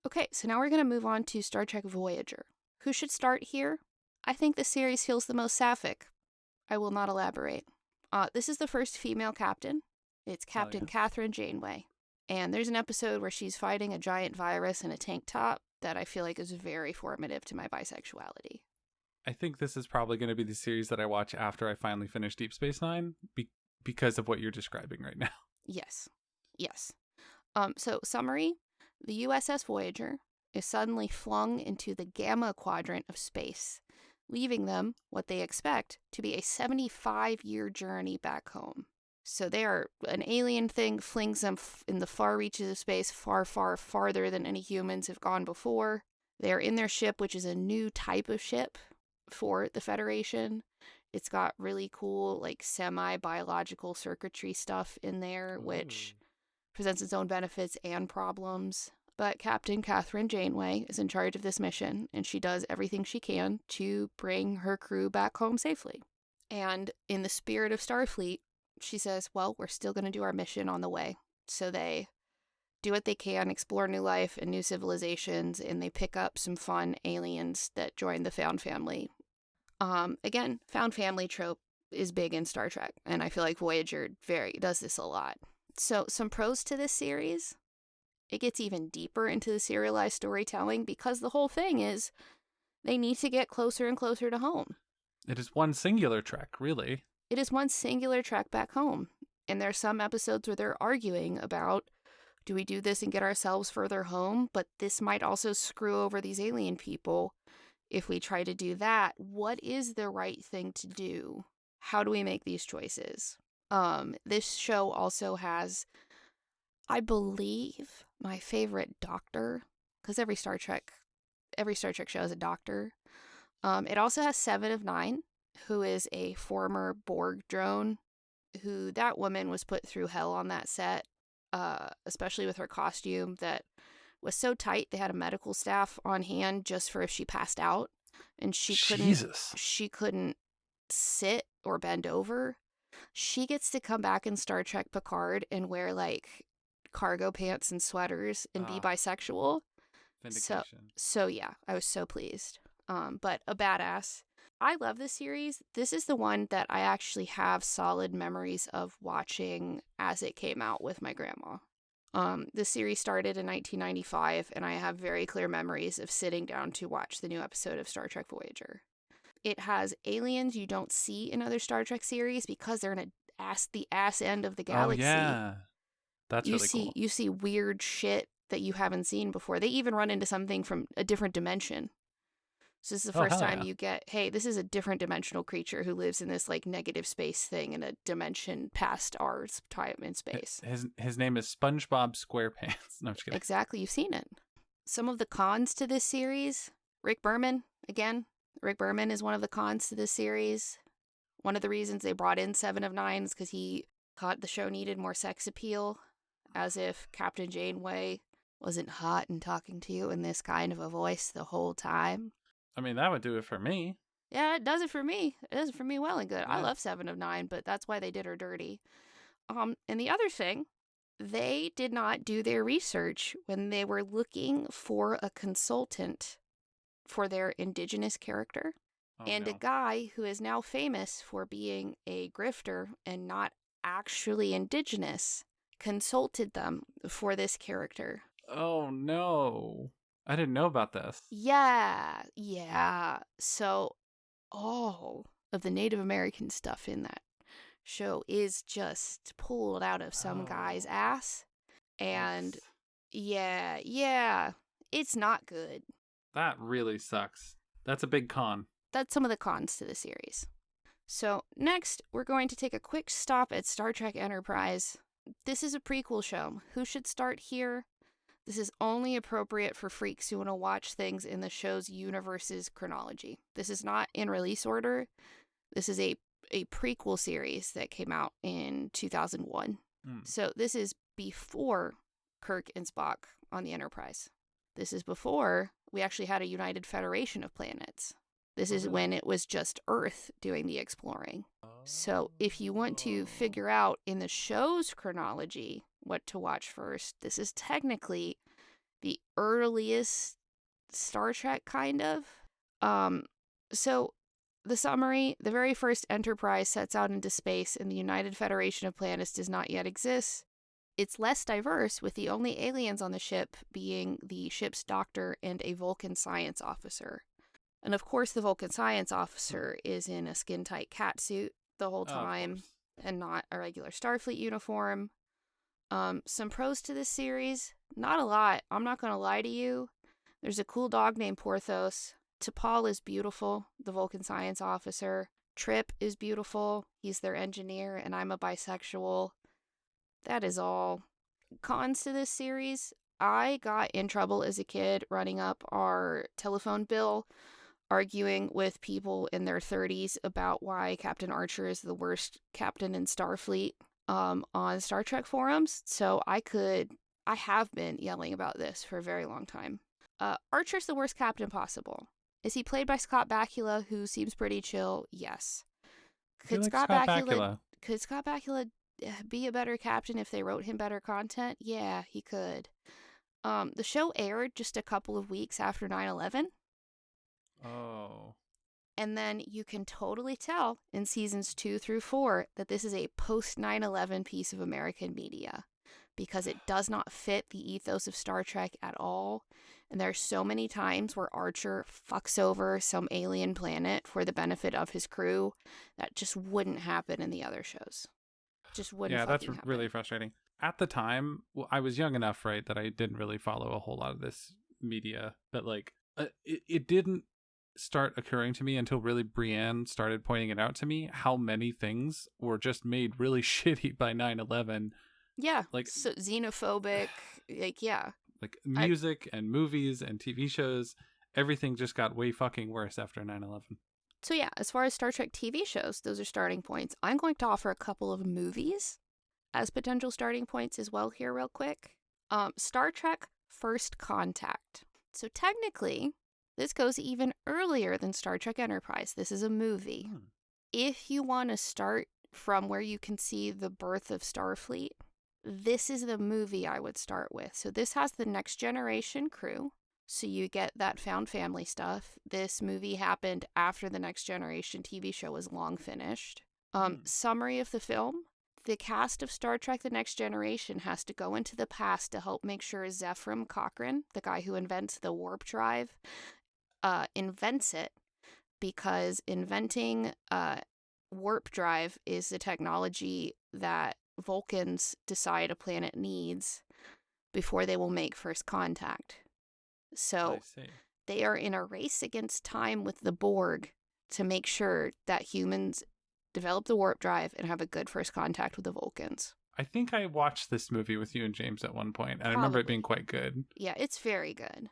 Okay, so now we're going to move on to Star Trek Voyager. Who should start here? I think the series feels the most sapphic. I will not elaborate. This is the first female captain. It's Captain Catherine Janeway. And there's an episode where she's fighting a giant virus in a tank top that I feel like is very formative to my bisexuality.
I think this is probably going to be the series that I watch after I finally finish Deep Space Nine because of what you're describing right now.
Yes. Yes. So, summary. The USS Voyager is suddenly flung into the Gamma Quadrant of space, leaving them what they expect to be a 75-year journey back home. So an alien thing flings them in the far reaches of space, far, far farther than any humans have gone before. They're in their ship, which is a new type of ship for the Federation. It's got really cool, like, semi-biological circuitry stuff in there, which presents its own benefits and problems. But Captain Catherine Janeway is in charge of this mission, and she does everything she can to bring her crew back home safely. And in the spirit of Starfleet, she says, well, we're still going to do our mission on the way. So they do what they can, explore new life and new civilizations, and they pick up some fun aliens that join the found family. Again, found family trope is big in Star Trek, and I feel like Voyager does this a lot. So some pros to this series, it gets even deeper into the serialized storytelling because the whole thing is they need to get closer and closer to home.
It is one singular trek, really.
It is one singular trek back home. And there's some episodes where they're arguing about, do we do this and get ourselves further home? But this might also screw over these alien people. If we try to do that, what is the right thing to do? How do we make these choices? This show also has, I believe, my favorite doctor, because every Star Trek show has a doctor. It also has Seven of Nine, who is a former Borg drone, who that woman was put through hell on that set, especially with her costume that was so tight they had a medical staff on hand just for if she passed out, and she couldn't sit or bend over. She gets to come back in Star Trek Picard and wear like cargo pants and sweaters and be bisexual.
Vindication.
So yeah, I was so pleased. But a badass. I love this series. This is the one that I actually have solid memories of watching as it came out with my grandma. The series started in 1995, and I have very clear memories of sitting down to watch the new episode of Star Trek Voyager. It has aliens you don't see in other Star Trek series because they're in the ass end of the galaxy.
Oh, yeah. That's really cool.
You see weird shit that you haven't seen before. They even run into something from a different dimension. So this is the first time you get, hey, this is a different dimensional creature who lives in this like negative space thing in a dimension past our time and space.
His name is SpongeBob SquarePants. No, I'm just kidding.
Exactly, you've seen it. Some of the cons to this series, Rick Berman, again. Rick Berman is one of the cons to this series. One of the reasons they brought in Seven of Nine is because he thought the show needed more sex appeal, as if Captain Janeway wasn't hot and talking to you in this kind of a voice the whole time.
I mean, that would do it for me.
Yeah, it does it for me. It does it for me well and good.
Yeah.
I love Seven of Nine, but that's why they did her dirty. And the other thing, they did not do their research when they were looking for a consultant for their indigenous character. A guy who is now famous for being a grifter and not actually indigenous consulted them for this character.
Oh, no. I didn't know about this.
Yeah. So, of the Native American stuff in that show is just pulled out of some guy's
Oh,
ass. And
oops.
yeah, it's not good.
That really sucks. That's a big con.
That's some of the cons to the series. So, next, we're going to take a quick stop at Star Trek Enterprise. This is a prequel show. Who should start here? This is only appropriate for freaks who want to watch things in the show's universe's chronology. This is not in release order. This is a prequel series that came out in 2001. So this is before Kirk and Spock on the Enterprise. This is before we actually had a United Federation of Planets. This is when it was just Earth doing the exploring. So if you want to figure out in the show's chronology what to watch first, this is technically the earliest Star Trek, kind of. So the summary: the very first Enterprise sets out into space, and the United Federation of Planets does not yet exist. It's less diverse, with the only aliens on the ship being the ship's doctor and a Vulcan science officer. And of course, the Vulcan science officer is in a skin-tight catsuit the whole time and not a regular Starfleet uniform. Some pros to this series: not a lot. I'm not going to lie to you. There's a cool dog named Porthos. T'Pol is beautiful, the Vulcan science officer. Trip is beautiful. He's their engineer, and I'm a bisexual. That is all. Cons to this series: I got in trouble as a kid running up our telephone bill, arguing with people in their 30s about why Captain Archer is the worst captain in Starfleet on Star Trek forums. So I have been yelling about this for a very long time. Archer's the worst captain possible. Is he played by Scott Bakula, who seems pretty chill? Yes. Could Scott Bakula be a better captain if they wrote him better content? Yeah, he could. The show aired just a couple of weeks after 9/11.
Oh.
And then you can totally tell in seasons 2 through 4 that this is a post 9/11 piece of American media, because it does not fit the ethos of Star Trek at all. And there are so many times where Archer fucks over some alien planet for the benefit of his crew that just wouldn't happen in the other shows. Just wouldn't.
Yeah, that's
happen.
really frustrating. At the time, well, I was young enough, right, that I didn't really follow a whole lot of this media, but like it didn't start occurring to me until really Brianne started pointing it out to me, how many things were just made really shitty by 9/11.
Yeah, like so xenophobic, like yeah.
Like music and movies and TV shows, everything just got way fucking worse after 9/11.
So yeah, as far as Star Trek TV shows, those are starting points. I'm going to offer a couple of movies as potential starting points as well here real quick. Star Trek First Contact. So technically, this goes even earlier than Star Trek Enterprise. This is a movie. If you want to start from where you can see the birth of Starfleet, this is the movie I would start with. So this has the Next Generation crew. So you get that found family stuff. This movie happened after the Next Generation TV show was long finished. Summary of the film: the cast of Star Trek The Next Generation has to go into the past to help make sure Zefram Cochrane, the guy who invents the warp drive, invents it, because inventing warp drive is the technology that Vulcans decide a planet needs before they will make first contact. So they are in a race against time with the Borg to make sure that humans develop the warp drive and have a good first contact with the Vulcans.
I think I watched this movie with you and James at one point, and I remember it being quite good.
Yeah, it's very good.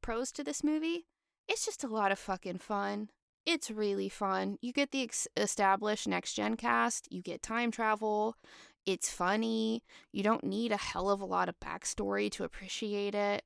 Pros to this movie: it's just a lot of fucking fun. It's really fun. You get the established next-gen cast. You get time travel. It's funny. You don't need a hell of a lot of backstory to appreciate it.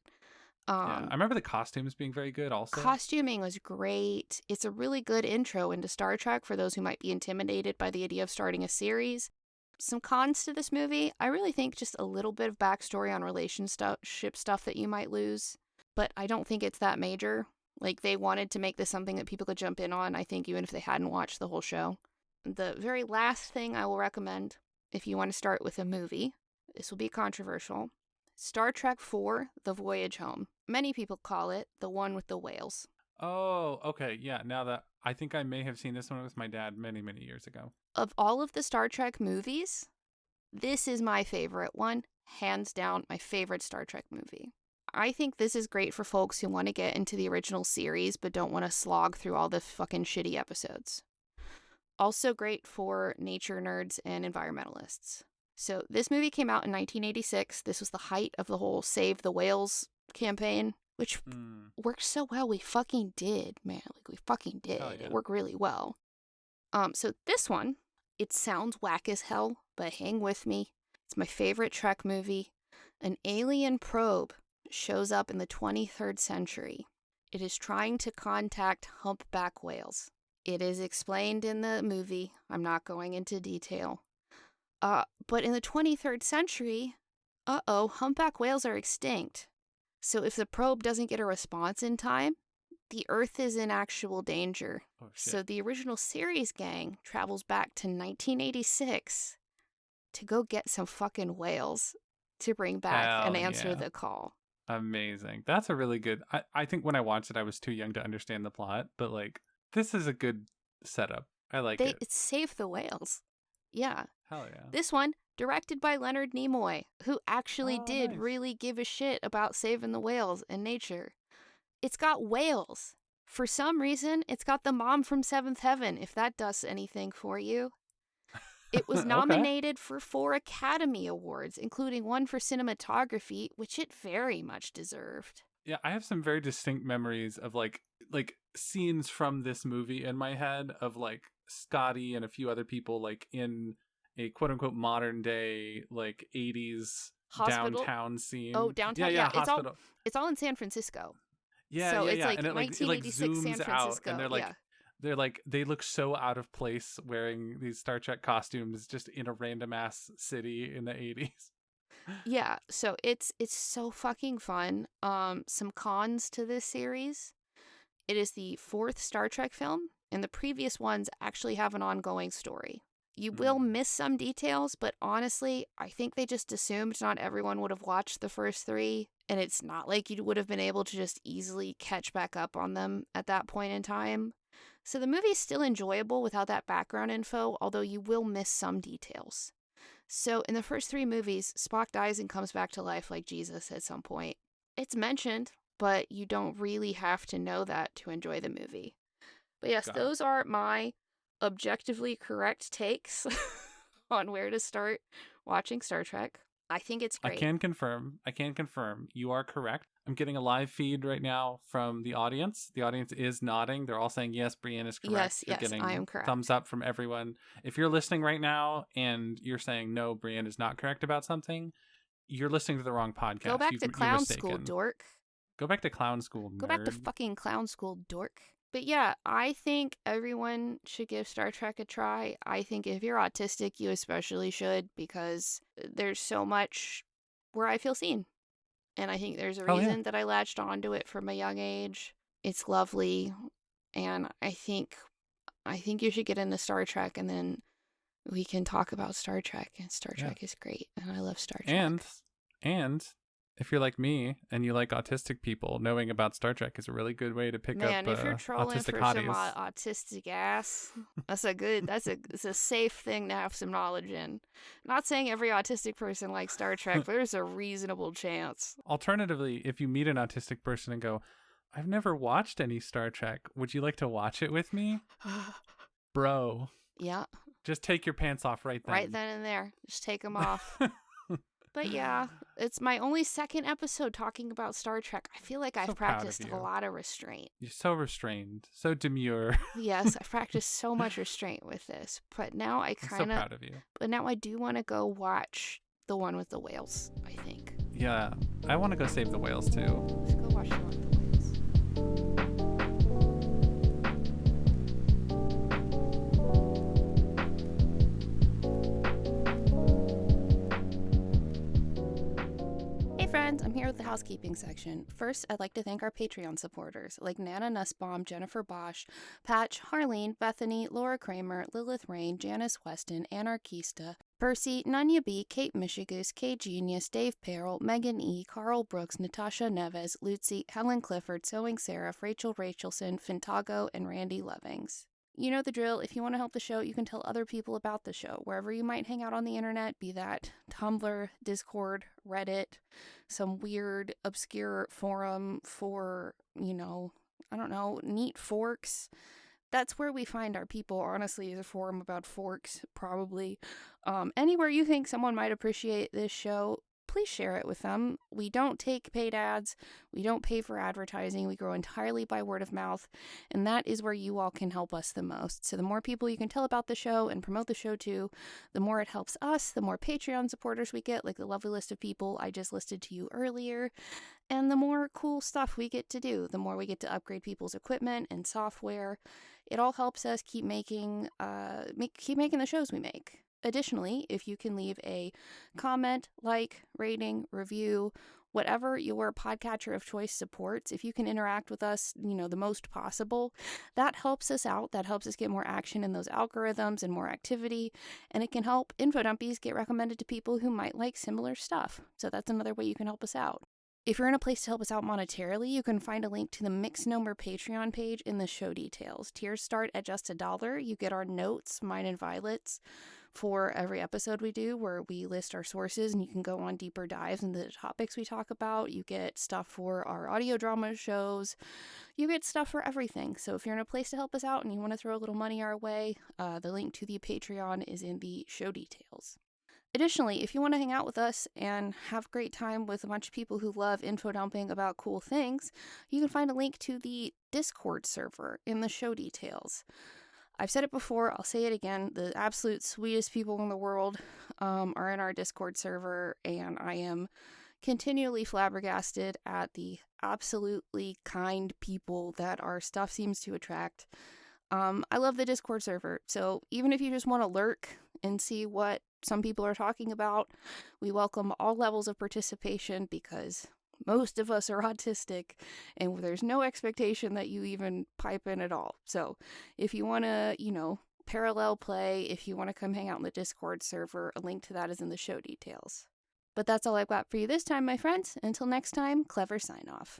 Yeah, I remember the costumes being very good also.
Costuming was great. It's a really good intro into Star Trek for those who might be intimidated by the idea of starting a series. Some cons to this movie: I really think just a little bit of backstory on relationship stuff that you might lose. But I don't think it's that major. Like, they wanted to make this something that people could jump in on, I think, even if they hadn't watched the whole show. The very last thing I will recommend, if you want to start with a movie, this will be controversial: Star Trek IV, The Voyage Home. Many people call it the one with the whales.
Oh, okay. Yeah. Now that I think I may have seen this one with my dad many, many years ago.
Of all of the Star Trek movies, this is my favorite one. Hands down, my favorite Star Trek movie. I think this is great for folks who want to get into the original series but don't want to slog through all the fucking shitty episodes. Also great for nature nerds and environmentalists. So this movie came out in 1986. This was the height of the whole Save the Whales campaign, which worked so well. We fucking did, man. Like, we fucking did.
Hell yeah.
It worked really well. So this one, it sounds whack as hell, but hang with me. It's my favorite Trek movie. An alien probe shows up in the 23rd century. It is trying to contact humpback whales. It is explained in the movie. I'm not going into detail. But in the 23rd century, humpback whales are extinct. So if the probe doesn't get a response in time, the Earth is in actual danger.
Oh, shit.
So the original series gang travels back to 1986 to go get some fucking whales to bring back and answer the call.
Amazing. That's a really good... I think when I watched it, I was too young to understand the plot, but like, this is a good setup. I like it.
It's Save the Whales. Yeah.
Hell yeah.
This one, directed by Leonard Nimoy, who actually did
nice.
really give a shit about saving the whales and nature. It's got whales. For some reason, it's got the mom from Seventh Heaven, if that does anything for you. It was nominated for 4 Academy Awards, including one for cinematography, which it very much deserved.
Yeah, I have some very distinct memories of like scenes from this movie in my head of like Scotty and a few other people like in a quote unquote modern day like 80s
hospital?
Downtown scene.
Oh, downtown.
Yeah,
hospital. It's all in San Francisco.
Yeah,
so it's like
and it
1986
zooms
San Francisco.
out, and they look so out of place wearing these Star Trek costumes just in a random ass city in the 80s.
Yeah, so it's so fucking fun. Some cons to this series. It is the 4th Star Trek film, and the previous ones actually have an ongoing story. You will miss some details, but honestly, I think they just assumed not everyone would have watched the first 3, and it's not like you would have been able to just easily catch back up on them at that point in time. So the movie's still enjoyable without that background info, although you will miss some details. So in the first 3 movies, Spock dies and comes back to life like Jesus at some point. It's mentioned, but you don't really have to know that to enjoy the movie. But yes, those are my objectively correct takes on where to start watching Star Trek. I think it's great.
I can confirm. You are correct. I'm getting a live feed right now from the audience. The audience is nodding. They're all saying, yes, Brianne is correct.
Yes, I am correct.
Thumbs up from everyone. If you're listening right now and you're saying, no, Brianne is not correct about something, you're listening to the wrong podcast.
Go back to clown school, dork.
Go back to clown school, nerd.
Go back to fucking clown school, dork. But yeah, I think everyone should give Star Trek a try. I think if you're autistic, you especially should, because there's so much where I feel seen. And I think there's a reason that I latched onto it from a young age. It's lovely. And I think you should get into Star Trek, and then we can talk about Star Trek. And Star Trek is great. And I love Star Trek.
And if you're like me and you like autistic people, knowing about Star Trek is a really good way to pick up autistic hotties. Man, if you're trolling for some
autistic ass, it's a safe thing to have some knowledge in. Not saying every autistic person likes Star Trek, but there's a reasonable chance.
Alternatively, if you meet an autistic person and go, I've never watched any Star Trek, would you like to watch it with me? Bro.
Yeah.
Just take your pants off right then.
Right then and there. Just take them off. But yeah, it's my only 2nd episode talking about Star Trek. I feel like I've practiced a lot of restraint.
You're so restrained, so demure.
Yes, I've practiced so much restraint with this. But now I'm so proud of you. But now I do want to go watch the one with the whales, I think.
Yeah, I want to go save the whales too.
Let's go watch the one with the whales. I'm here with the housekeeping section. First, I'd like to thank our Patreon supporters like Nana Nussbaum, Jennifer Bosch, Patch, Harleen, Bethany, Laura Kramer, Lilith Rain, Janice Weston, Anarchista, Percy, Nanya B, Kate Michigus, K Genius, Dave Perrell, Megan E, Carl Brooks, Natasha Neves, Lucy, Helen Clifford, Sewing Seraph, Rachel Rachelson, Fintago, and Randy Lovings. You know the drill. If you want to help the show, you can tell other people about the show, wherever you might hang out on the internet, be that Tumblr, Discord, Reddit, some weird, obscure forum for, I don't know, neat forks. That's where we find our people, honestly, is a forum about forks, probably. Anywhere you think someone might appreciate this show, please share it with them. We don't take paid ads. We don't pay for advertising. We grow entirely by word of mouth, and that is where you all can help us the most. So the more people you can tell about the show and promote the show to, the more it helps us, the more Patreon supporters we get, like the lovely list of people I just listed to you earlier, and the more cool stuff we get to do, the more we get to upgrade people's equipment and software. It all helps us keep making the shows we make. Additionally, if you can leave a comment, rating, review, whatever your podcatcher of choice supports, if you can interact with us, the most possible, that helps us out. That helps us get more action in those algorithms and more activity, and it can help infodumpies get recommended to people who might like similar stuff. So that's another way you can help us out. If you're in a place to help us out monetarily, you can find a link to the Mixnomer Patreon page in the show details. Tiers start at just $1. You get our notes, mine and Violet's, for every episode we do, where we list our sources and you can go on deeper dives into the topics we talk about. You get stuff for our audio drama shows. You get stuff for everything. So if you're in a place to help us out and you want to throw a little money our way, the link to the Patreon is in the show details. Additionally, if you want to hang out with us and have a great time with a bunch of people who love info dumping about cool things, you can find a link to the Discord server in the show details. I've said it before, I'll say it again, the absolute sweetest people in the world are in our Discord server, and I am continually flabbergasted at the absolutely kind people that our stuff seems to attract. I love the Discord server, so even if you just want to lurk and see what some people are talking about, we welcome all levels of participation because most of us are autistic and there's no expectation that you even pipe in at all. So if you want to, parallel play, if you want to come hang out in the Discord server, a link to that is in the show details. But that's all I've got for you this time, my friends. Until next time, clever sign off.